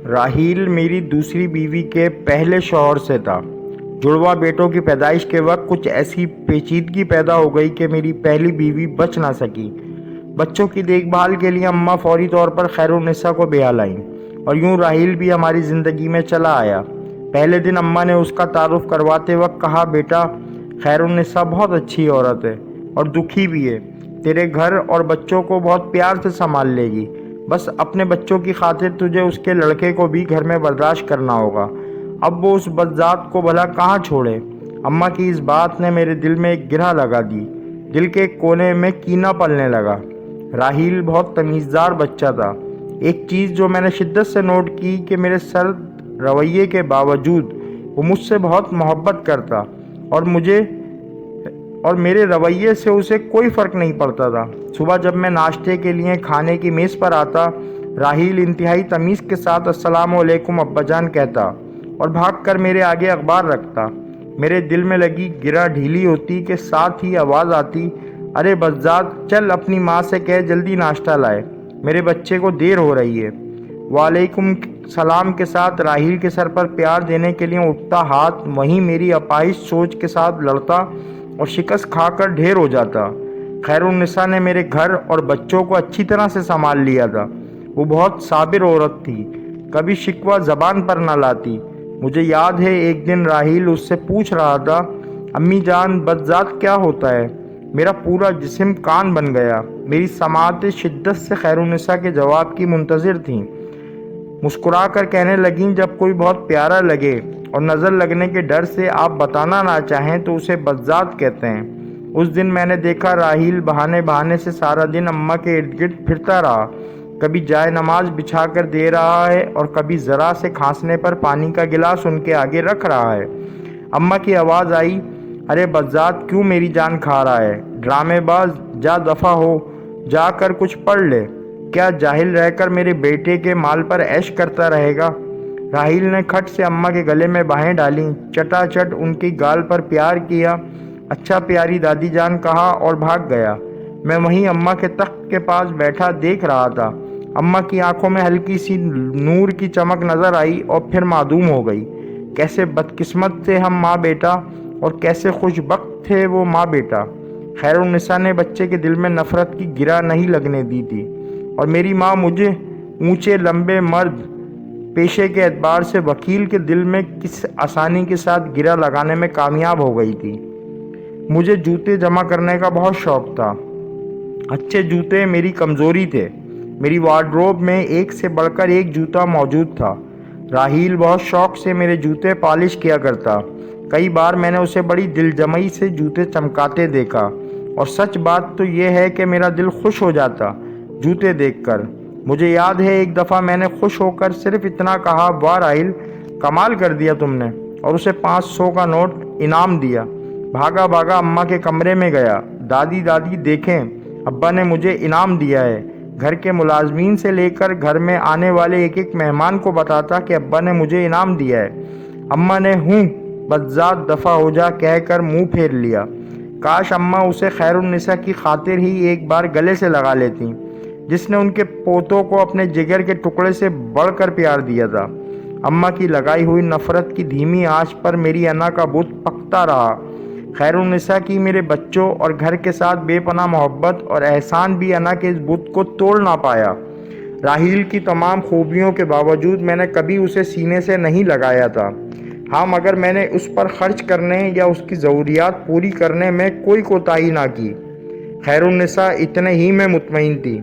राहील मेरी दूसरी बीवी के पहले शौहर से था। जुड़वा बेटों की पैदाइश के वक्त कुछ ऐसी पेचीदगी पैदा हो गई कि मेरी पहली बीवी बच ना सकी। बच्चों की देखभाल के लिए अम्मा फौरी तौर पर खैरुन्निसा को ब्याह लाईं और यूं राहील भी हमारी ज़िंदगी में चला आया। पहले दिन अम्मा ने उसका तारुफ करवाते वक्त कहा, बेटा खैरुन्निसा बहुत अच्छी औरत है और दुखी भी है। तेरे घर और बच्चों को बहुत प्यार से संभाल लेगी। बस अपने बच्चों की खातिर तुझे उसके लड़के को भी घर में बर्दाश्त करना होगा। अब वो उस बदजात को भला कहाँ छोड़े। अम्मा की इस बात ने मेरे दिल में एक गिरह लगा दी। दिल के कोने में कीना पलने लगा। राहील बहुत तमीज़दार बच्चा था। एक चीज़ जो मैंने शिद्दत से नोट की कि मेरे सर्द रवैये के बावजूद वो मुझसे बहुत मोहब्बत करता और मेरे रवैये से उसे कोई फ़र्क नहीं पड़ता था। सुबह जब मैं नाश्ते के लिए खाने की मेज़ पर आता, राहील इंतहाई तमीज़ के साथ अस्सलामु अलैकुम अब्बाजान कहता और भागकर मेरे आगे अखबार रखता। मेरे दिल में लगी गिरह ढीली होती कि साथ ही आवाज़ आती, अरे बज़्ज़ात चल अपनी माँ से कह जल्दी नाश्ता लाए, मेरे बच्चे को देर हो रही है। वालेकुम सलाम के साथ राहील के सर पर प्यार देने के लिए उठता हाथ वहीं मेरी अपाहिज सोच के साथ लड़ता और शिकस्त खाकर ढेर हो जाता। खैरुन्निसा ने मेरे घर और बच्चों को अच्छी तरह से संभाल लिया था। वो बहुत साबिर औरत थी, कभी शिकवा ज़बान पर न लाती। मुझे याद है एक दिन राहील उससे पूछ रहा था, अम्मी जान बदजात क्या होता है। मेरा पूरा जिस्म कान बन गया। मेरी समाअतें शिद्दत से खैरुन्निसा के जवाब की मुंतज़िर थीं। मुस्कुरा कर कहने लगीं, जब कोई बहुत प्यारा लगे और नज़र लगने के डर से आप बताना ना चाहें तो उसे बदजात कहते हैं। उस दिन मैंने देखा राहील बहाने बहाने से सारा दिन अम्मा के इर्द गिर्द फिरता रहा। कभी जाए नमाज बिछा कर दे रहा है और कभी ज़रा से खांसने पर पानी का गिलास उनके आगे रख रहा है। अम्मा की आवाज़ आई, अरे बदजात क्यों मेरी जान खा रहा है, ड्रामेबाज जा दफ़ा हो, जाकर कुछ पढ़ ले। क्या जाहिल रहकर मेरे बेटे के माल पर ऐश करता रहेगा। राहील ने खट से अम्मा के गले में बाहें डालीं, चटाचट उनकी गाल पर प्यार किया। अच्छा प्यारी दादी जान कहा और भाग गया। मैं वहीं अम्मा के तख्त के पास बैठा देख रहा था। अम्मा की आंखों में हल्की सी नूर की चमक नज़र आई और फिर मादूम हो गई। कैसे बदकिस्मत थे हम माँ बेटा और कैसे खुशबख्त थे वो माँ बेटा। खैरुन्निसा ने बच्चे के दिल में नफ़रत की गिरह नहीं लगने दी थी और मेरी माँ मुझे ऊंचे लंबे मर्द पेशे के एतबार से वकील के दिल में किस आसानी के साथ गिरह लगाने में कामयाब हो गई थी। मुझे जूते जमा करने का बहुत शौक़ था। अच्छे जूते मेरी कमज़ोरी थे। मेरी वार्डरोब में एक से बढ़कर एक जूता मौजूद था। राहील बहुत शौक़ से मेरे जूते पॉलिश किया करता। कई बार मैंने उसे बड़ी दिलजमई से जूते चमकाते देखा और सच बात तो यह है कि मेरा दिल खुश हो जाता जूते देखकर। मुझे याद है एक दफ़ा मैंने खुश होकर सिर्फ इतना कहा, वाह राहील कमाल कर दिया तुमने, और उसे 500 का नोट इनाम दिया। भागा भागा अम्मा के कमरे में गया, दादी दादी देखें अब्बा ने मुझे इनाम दिया है। घर के मुलाजमीन से लेकर घर में आने वाले एक एक मेहमान को बताता कि अब्बा ने मुझे इनाम दिया है। अम्मा ने हूँ बदजात दफ़ा हो जा कहकर मुँह फेर लिया। काश अम्मा उसे खैरुन्निसा की खातिर ही एक बार गले से लगा लेती, जिसने उनके पोतों को अपने जिगर के टुकड़े से बढ़कर प्यार दिया था। अम्मा की लगाई हुई नफ़रत की धीमी आंच पर मेरी अना का बुत पकता रहा। खैरुन्निसा की मेरे बच्चों और घर के साथ बेपनाह मोहब्बत और एहसान भी अना के इस बुत को तोड़ ना पाया। राहील की तमाम खूबियों के बावजूद मैंने कभी उसे सीने से नहीं लगाया था। हाँ, मगर मैंने उस पर खर्च करने या उसकी ज़रूरियात पूरी करने में कोई कोताही ना की। खैरुन्निसा इतने ही में मुतमईन थी।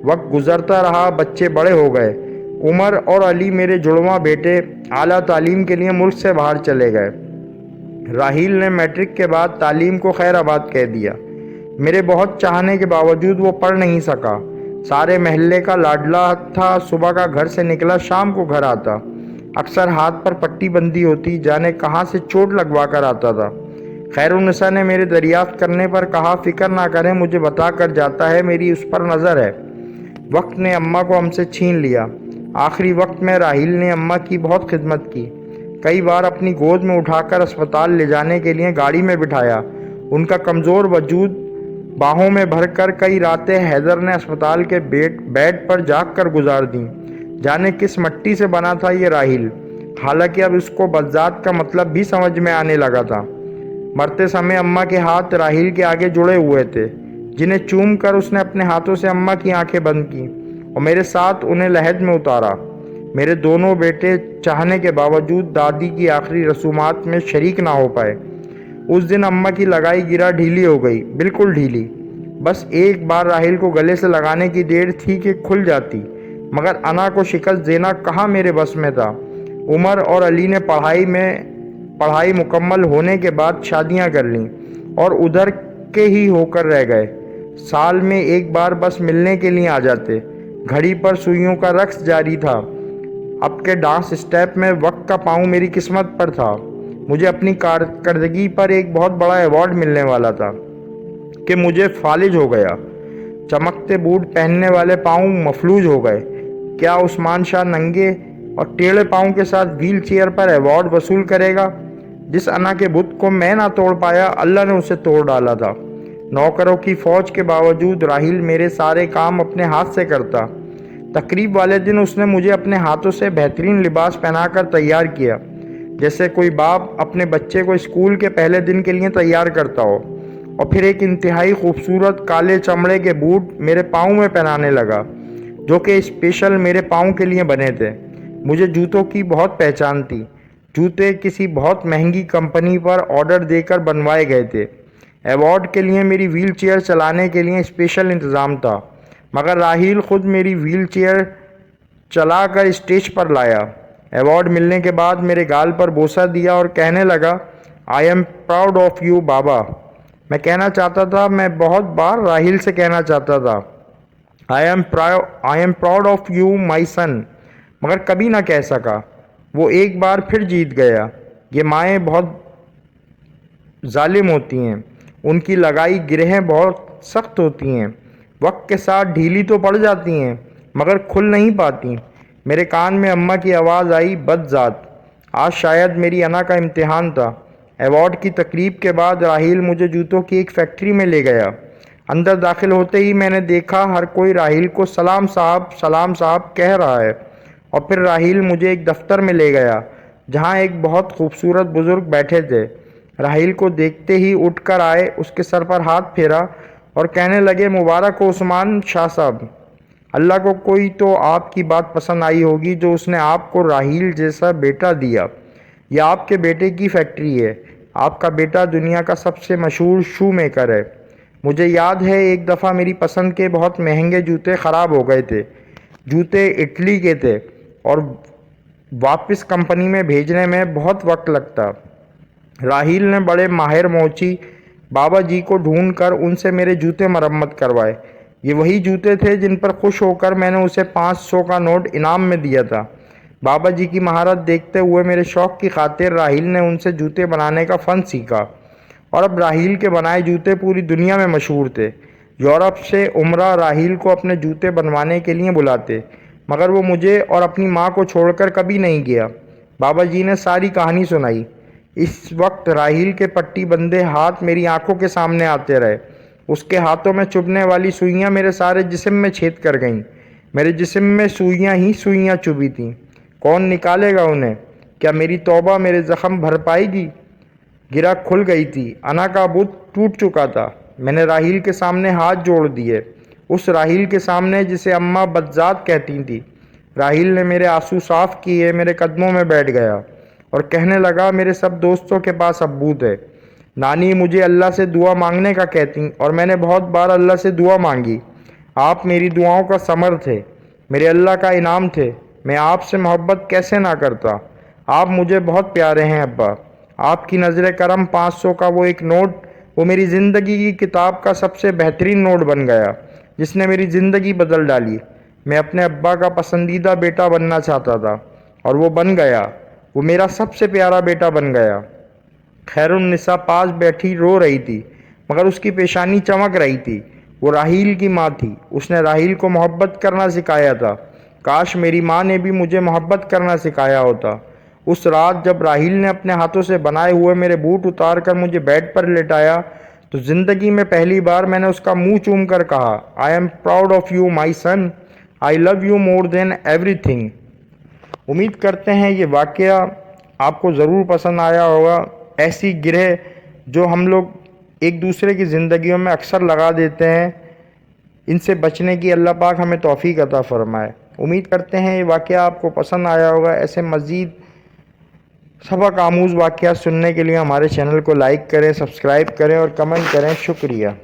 वक्त गुजरता रहा, बच्चे बड़े हो गए। उमर और अली मेरे जुड़वां बेटे आला तालीम के लिए मुल्क से बाहर चले गए। राहील ने मैट्रिक के बाद तालीम को खैराबाद कह दिया। मेरे बहुत चाहने के बावजूद वो पढ़ नहीं सका। सारे महल्ले का लाडला था। सुबह का घर से निकला, शाम को घर आता। अक्सर हाथ पर पट्टी बंदी होती, जाने कहाँ से चोट लगवा कर आता था। खैरुन्निसा ने मेरे दरियाफ्त करने पर कहा, फ़िक्र ना करें, मुझे बता कर जाता है, मेरी उस पर नज़र है। वक्त ने अम्मा को हमसे छीन लिया। आखिरी वक्त में राहील ने अम्मा की बहुत खिदमत की। कई बार अपनी गोद में उठाकर अस्पताल ले जाने के लिए गाड़ी में बिठाया। उनका कमज़ोर वजूद बाहों में भरकर कई रातें हैदर ने अस्पताल के बेड पर जाग कर गुजार दी। جانے کس مٹی سے بنا تھا یہ راحیل، حالانکہ اب اس کو بذات کا مطلب بھی سمجھ میں آنے لگا تھا۔ مرتے سمے اماں کے ہاتھ راحیل کے آگے جڑے ہوئے تھے، جنہیں چوم کر اس نے اپنے ہاتھوں سے اماں کی آنکھیں بند کی اور میرے ساتھ انہیں لحد میں اتارا۔ میرے دونوں بیٹے چاہنے کے باوجود دادی کی آخری رسومات میں شریک نہ ہو پائے۔ اس دن اماں کی لگائی گرا ڈھیلی ہو گئی، بالکل ڈھیلی۔ بس ایک بار راحیل کو گلے سے لگانے کی دیر تھی کہ کھل جاتی، مگر انا کو شکست دینا کہاں میرے بس میں تھا۔ عمر اور علی نے پڑھائی مکمل ہونے کے بعد شادیاں کر لیں اور ادھر کے ہی ہو کر رہ گئے۔ سال میں ایک بار بس ملنے کے لیے آ جاتے۔ گھڑی پر سوئیوں کا رقص جاری تھا۔ اب کے ڈانس اسٹیپ میں وقت کا پاؤں میری قسمت پر تھا۔ مجھے اپنی کارکردگی پر ایک بہت بڑا ایوارڈ ملنے والا تھا کہ مجھے فالج ہو گیا۔ چمکتے بوٹ پہننے والے پاؤں مفلوج ہو گئے۔ کیا عثمان شاہ ننگے اور ٹیڑھے پاؤں کے ساتھ ویل چیئر پر ایوارڈ وصول کرے گا؟ جس انا کے بت کو میں نہ توڑ پایا، اللہ نے اسے توڑ ڈالا تھا۔ نوکروں کی فوج کے باوجود راحیل میرے سارے کام اپنے ہاتھ سے کرتا۔ تقریب والے دن اس نے مجھے اپنے ہاتھوں سے بہترین لباس پہنا کر تیار کیا، جیسے کوئی باپ اپنے بچے کو اسکول کے پہلے دن کے لیے تیار کرتا ہو، اور پھر ایک انتہائی خوبصورت کالے چمڑے کے بوٹ میرے پاؤں میں پہنانے لگا، جو کہ اسپیشل میرے پاؤں کے لیے بنے تھے۔ مجھے جوتوں کی بہت پہچان تھی۔ جوتے کسی بہت مہنگی کمپنی پر آرڈر دے کر بنوائے گئے تھے۔ ایوارڈ کے لیے میری ویل چیئر چلانے کے لیے اسپیشل انتظام تھا، مگر راحیل خود میری ویل چیئر چلا کر اسٹیج پر لایا۔ ایوارڈ ملنے کے بعد میرے گال پر بوسہ دیا اور کہنے لگا، آئی ایم پراؤڈ آف یو بابا۔ میں کہنا چاہتا تھا، میں بہت بار راحیل سے کہنا چاہتا تھا، I am proud of you my son, مگر کبھی نہ کہہ سکا۔ وہ ایک بار پھر جیت گیا۔ یہ مائیں بہت ظالم ہوتی ہیں، ان کی لگائی گرہیں بہت سخت ہوتی ہیں، وقت کے ساتھ ڈھیلی تو پڑ جاتی ہیں مگر کھل نہیں پاتی۔ میرے کان میں اماں کی آواز آئی، بد ذات! آج شاید میری انا کا امتحان تھا۔ ایوارڈ کی تقریب کے بعد راحیل مجھے جوتوں کی ایک فیکٹری میں لے گیا۔ اندر داخل ہوتے ہی میں نے دیکھا ہر کوئی راحیل کو سلام صاحب کہہ رہا ہے، اور پھر راحیل مجھے ایک دفتر میں لے گیا جہاں ایک بہت خوبصورت بزرگ بیٹھے تھے۔ راحیل کو دیکھتے ہی اٹھ کر آئے، اس کے سر پر ہاتھ پھیرا اور کہنے لگے، مبارک ہو عثمان شاہ صاحب! اللہ کو کوئی تو آپ کی بات پسند آئی ہوگی جو اس نے آپ کو راحیل جیسا بیٹا دیا۔ یہ آپ کے بیٹے کی فیکٹری ہے۔ آپ کا بیٹا دنیا کا سب سے مشہور شو میکر ہے۔ مجھے یاد ہے ایک دفعہ میری پسند کے بہت مہنگے جوتے خراب ہو گئے تھے۔ جوتے اٹلی کے تھے اور واپس کمپنی میں بھیجنے میں بہت وقت لگتا۔ راحیل نے بڑے ماہر موچی بابا جی کو ڈھونڈ کر ان سے میرے جوتے مرمت کروائے۔ یہ وہی جوتے تھے جن پر خوش ہو کر میں نے اسے 500 کا نوٹ انعام میں دیا تھا۔ بابا جی کی مہارت دیکھتے ہوئے میرے شوق کی خاطر راحیل نے ان سے جوتے بنانے کا فن سیکھا، اور اب راحیل کے بنائے جوتے پوری دنیا میں مشہور تھے۔ یورپ سے عمرہ راحیل کو اپنے جوتے بنوانے کے لیے بلاتے، مگر وہ مجھے اور اپنی ماں کو چھوڑ کر کبھی نہیں گیا۔ بابا جی نے ساری کہانی سنائی۔ اس وقت راحیل کے پٹی بندے ہاتھ میری آنکھوں کے سامنے آتے رہے۔ اس کے ہاتھوں میں چبھنے والی سوئیاں میرے سارے جسم میں چھید کر گئیں۔ میرے جسم میں سوئیاں ہی سوئیاں چبھی تھیں۔ کون نکالے گا انہیں؟ کیا میری توبہ میرے زخم بھر پائے گی؟ گرہ کھل گئی تھی۔ انا کا بت ٹوٹ چکا تھا۔ میں نے راحیل کے سامنے ہاتھ جوڑ دیے، اس راحیل کے سامنے جسے اماں بدذات کہتی تھی۔ راحیل نے میرے آنسو صاف کیے، میرے قدموں میں بیٹھ گیا اور کہنے لگا، میرے سب دوستوں کے پاس ابو تھے۔ نانی مجھے اللہ سے دعا مانگنے کا کہتی، اور میں نے بہت بار اللہ سے دعا مانگی۔ آپ میری دعاؤں کا ثمر تھے، میرے اللہ کا انعام تھے۔ میں آپ سے محبت کیسے نہ کرتا؟ آپ مجھے بہت پیارے ہیں ابا۔ آپ کی نظر کرم 500 کا وہ ایک نوٹ، وہ میری زندگی کی کتاب کا سب سے بہترین نوٹ بن گیا، جس نے میری زندگی بدل ڈالی۔ میں اپنے ابا کا پسندیدہ بیٹا بننا چاہتا تھا، اور وہ بن گیا۔ وہ میرا سب سے پیارا بیٹا بن گیا۔ خیر النساء پاس بیٹھی رو رہی تھی، مگر اس کی پیشانی چمک رہی تھی۔ وہ راحیل کی ماں تھی۔ اس نے راحیل کو محبت کرنا سکھایا تھا۔ کاش میری ماں نے بھی مجھے محبت کرنا سکھایا ہوتا۔ اس رات جب راحیل نے اپنے ہاتھوں سے بنائے ہوئے میرے بوٹ اتار کر مجھے بیڈ پر لٹایا، تو زندگی میں پہلی بار میں نے اس کا منہ چوم کر کہا، I am proud of you my son. I love you more than everything. उम्मीद करते हैं ये वाक़या आपको ज़रूर पसंद आया होगा। ऐसी गिरह जो हम लोग एक दूसरे की ज़िंदगियों में अक्सर लगा देते हैं, इनसे बचने की अल्लाह पाक हमें तौफीक अता फ़रमाए। उम्मीद करते हैं ये वाक़या आपको पसंद आया होगा। ऐसे मज़ीद सबक आमूज़ वाक़यात सुनने के लिए हमारे चैनल को लाइक करें, सब्सक्राइब करें और कमेंट करें। शुक्रिया।